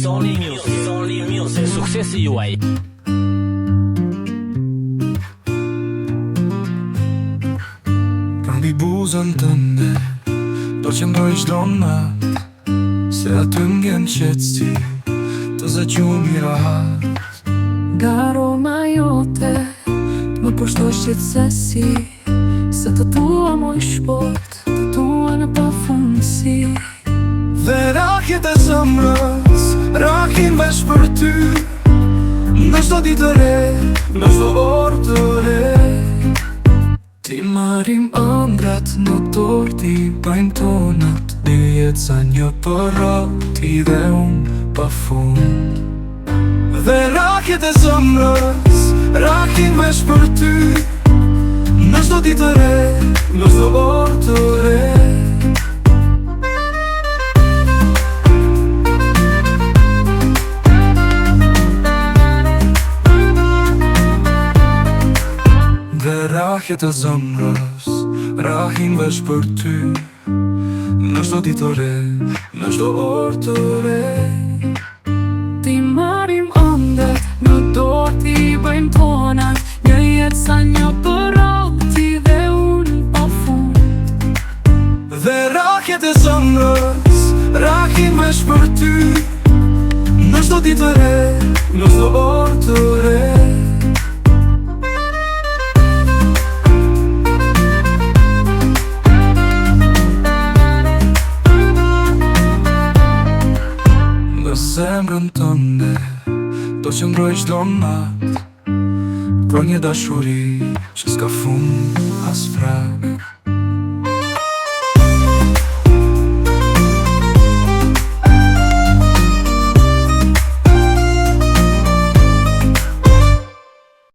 Sony Music, suksesi juaj. Përmbi buzën tënde do qëndroj çdo natë, se aty m'gjen qetësi të zëqum i rahat. Nga aroma jote më përshtosh qetësesi, se të tua moj shport, të tua në pafundësi. Dhe rakjet e zemrës rakin veç për ty, në çdo ditë të re, në çdo orë të re. Ti marim ëndrat në dorë, ti bajnë tonat, dijet sa një përrati dhe unë pafund. Dhe rakjet e zemrës rakin veç për ty, në çdo ditë të re, në çdo orë të re. Dhe rakjet e zemrës rahin veç për ty, në çdo ditë të re, në çdo orë të re. Ti marim ëndrat në dorë, ti bëjmë tonat, një jetë sa një përrati dhe unë pafund. Dhe rakjet e zemrës rahin veç për ty, në çdo ditë të re, në çdo orë të re. Në zemrën tënde do qëndroj çdo natë, për një dashuri që s'ka fund as frak.